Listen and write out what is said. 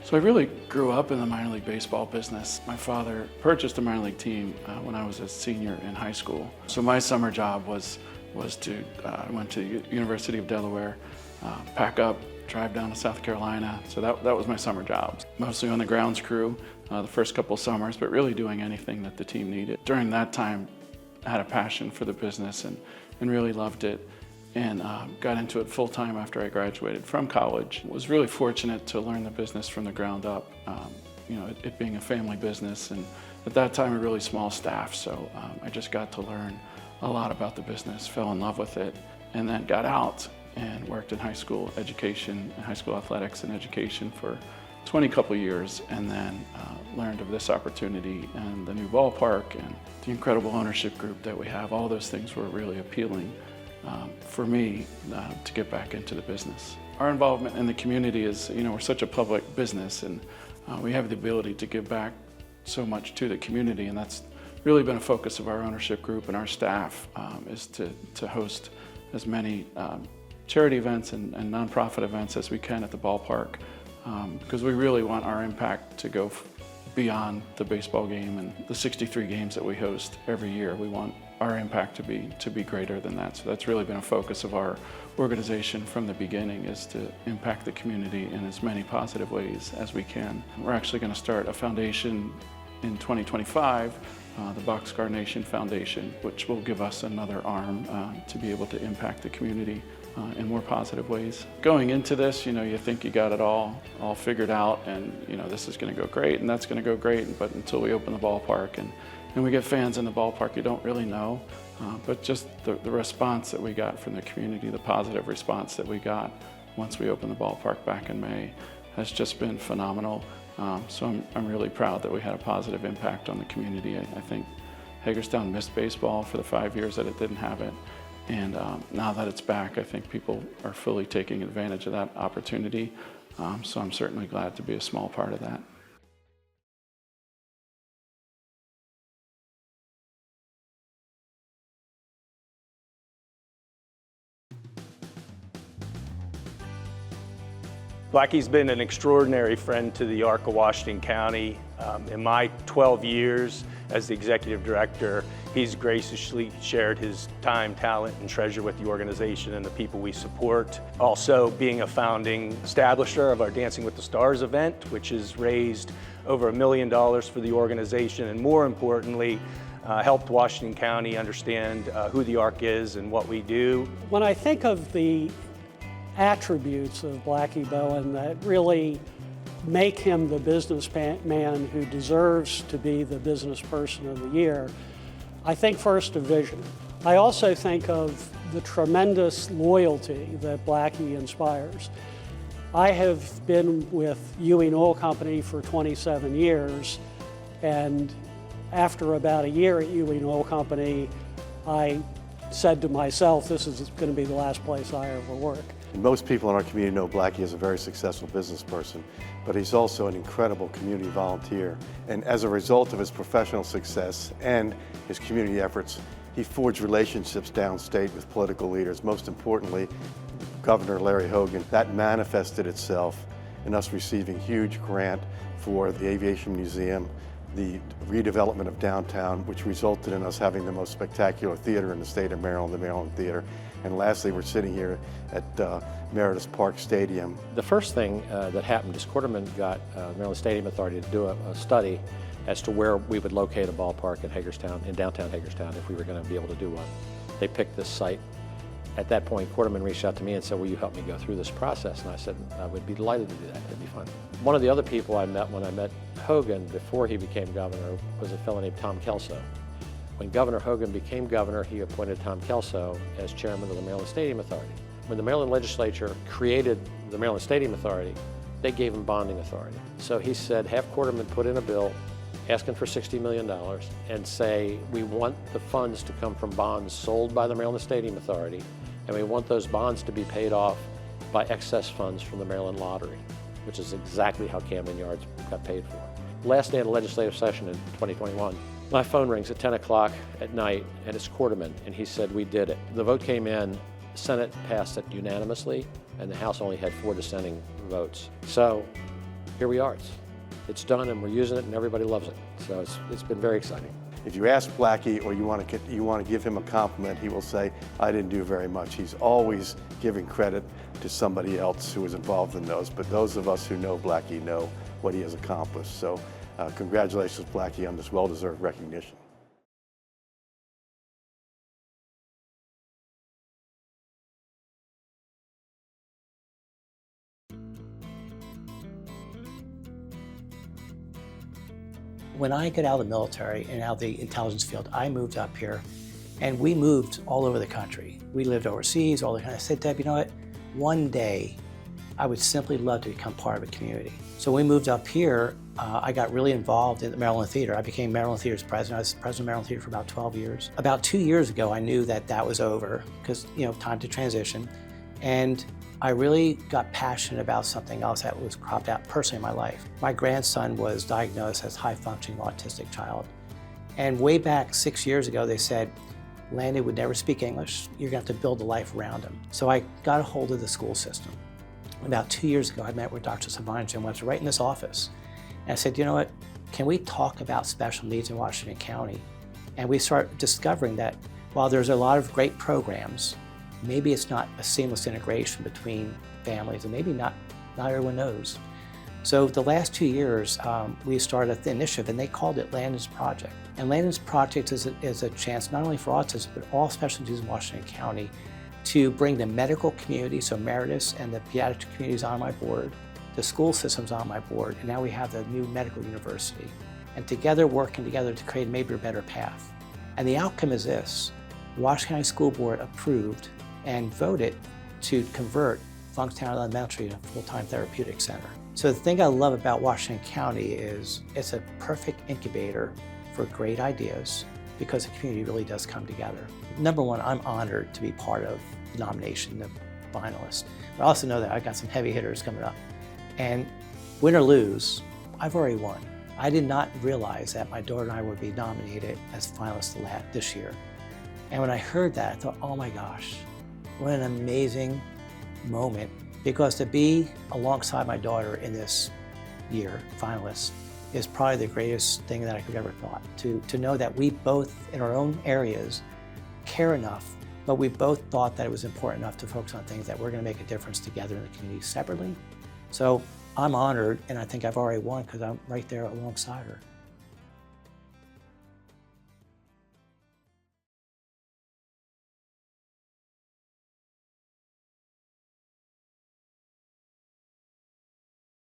So I really grew up in the minor league baseball business. My father purchased a minor league team when I was a senior in high school. So my summer job was to, I went to University of Delaware, pack up, drive down to South Carolina. So that was my summer job. Mostly on the grounds crew the first couple summers, but really doing anything that the team needed. During that time, I had a passion for the business and really loved it, and got into it full time after I graduated from college. Was really fortunate to learn the business from the ground up, it being a family business, and at that time a really small staff, so I just got to learn a lot about the business, fell in love with it, and then got out and worked in high school education, high school athletics and education for 20 couple years, and then learned of this opportunity and the new ballpark and the incredible ownership group that we have. All those things were really appealing for me to get back into the business. Our involvement in the community is, we're such a public business, and we have the ability to give back so much to the community, and that's really been a focus of our ownership group and our staff, is to host as many charity events and nonprofit events as we can at the ballpark, because we really want our impact to go beyond the baseball game and the 63 games that we host every year. We want our impact to be greater than that. So that's really been a focus of our organization from the beginning, is to impact the community in as many positive ways as we can. We're actually going to start a foundation in 2025, the Boxcar Nation Foundation, which will give us another arm to be able to impact the community in more positive ways. Going into this, you think you got it all figured out, and this is going to go great and that's going to go great, but until we open the ballpark and we get fans in the ballpark, you don't really know. But just the response that we got from the community, the positive response that we got once we opened the ballpark back in May, has just been phenomenal. So I'm really proud that we had a positive impact on the community. I think Hagerstown missed baseball for the 5 years that it didn't have it. And now that it's back, I think people are fully taking advantage of that opportunity. So I'm certainly glad to be a small part of that. Blackie's been an extraordinary friend to the Arc of Washington County. In my 12 years as the executive director, he's graciously shared his time, talent, and treasure with the organization and the people we support. Also being a founding establisher of our Dancing with the Stars event, which has raised over $1 million for the organization, and more importantly, helped Washington County understand who the Arc is and what we do. When I think of the attributes of Blackie Bowen that really make him the businessman who deserves to be the business person of the year, I think first of vision. I also think of the tremendous loyalty that Blackie inspires. I have been with Ewing Oil Company for 27 years, and after about a year at Ewing Oil Company, I said to myself, this is going to be the last place I ever work. Most people in our community know Blackie is a very successful business person, but he's also an incredible community volunteer. And as a result of his professional success and his community efforts, he forged relationships downstate with political leaders, most importantly, Governor Larry Hogan. That manifested itself in us receiving a huge grant for the Aviation Museum, the redevelopment of downtown, which resulted in us having the most spectacular theater in the state of Maryland, the Maryland Theater. And lastly, we're sitting here at Meredith Park Stadium. The first thing that happened is Quarterman got Maryland Stadium Authority to do a study as to where we would locate a ballpark in Hagerstown, in downtown Hagerstown, if we were going to be able to do one. They picked this site. At that point, Quarterman reached out to me and said, will you help me go through this process? And I said, I would be delighted to do that. It'd be fun. One of the other people I met when I met Hogan before he became governor was a fellow named Tom Kelso. When Governor Hogan became governor, he appointed Tom Kelso as chairman of the Maryland Stadium Authority. When the Maryland legislature created the Maryland Stadium Authority, they gave him bonding authority. So he said, have Quarterman put in a bill asking for $60 million and say, we want the funds to come from bonds sold by the Maryland Stadium Authority, and we want those bonds to be paid off by excess funds from the Maryland Lottery, which is exactly how Camden Yards got paid for. Last day of the legislative session in 2021, my phone rings at 10 o'clock at night, and it's Quarterman, and he said, we did it. The vote came in, the Senate passed it unanimously, and the House only had 4 dissenting votes. So here we are. It's done and we're using it and everybody loves it. So it's been very exciting. If you ask Blackie or you want to give him a compliment, he will say, I didn't do very much. He's always giving credit to somebody else who was involved in those, but those of us who know Blackie know what he has accomplished. So congratulations, Blackie, on this well-deserved recognition. When I got out of the military and out of the intelligence field, I moved up here, and we moved all over the country. We lived overseas, all the time. I said, Deb, you know what? One day, I would simply love to become part of a community. So when we moved up here, I got really involved in the Maryland Theater. I became Maryland Theater's president. I was president of Maryland Theater for about 12 years. About 2 years ago, I knew that that was over, because, you know, time to transition. And I really got passionate about something else that was cropped out personally in my life. My grandson was diagnosed as high-functioning autistic child. And way back 6 years ago, they said, Landon would never speak English. You're gonna have to build a life around him. So I got a hold of the school system. About 2 years ago, I met with Dr. Savine Jim Webster right in this office. And I said, you know what, can we talk about special needs in Washington County? And we start discovering that while there's a lot of great programs, maybe it's not a seamless integration between families, and maybe not everyone knows. So the last 2 years, we started the initiative, and they called it Landon's Project. And Landon's Project is a chance not only for autism, but all special needs in Washington County to bring the medical community, so Emeritus and the pediatric communities on my board, the school systems on my board, and now we have the new medical university. And together, working together to create maybe a better path. And the outcome is this: the Washington County School Board approved and voted to convert Blenckstone Elementary to a full-time therapeutic center. So the thing I love about Washington County is it's a perfect incubator for great ideas, because the community really does come together. Number one, I'm honored to be part of the nomination, the finalists. But I also know that I've got some heavy hitters coming up. And win or lose, I've already won. I did not realize that my daughter and I would be nominated as finalists this year. And when I heard that, I thought, oh my gosh, what an amazing moment. Because to be alongside my daughter in this year, finalists, is probably the greatest thing that I could ever thought. To know that we both, in our own areas, care enough, but we both thought that it was important enough to focus on things that we're gonna make a difference together in the community separately. So I'm honored, and I think I've already won because I'm right there alongside her.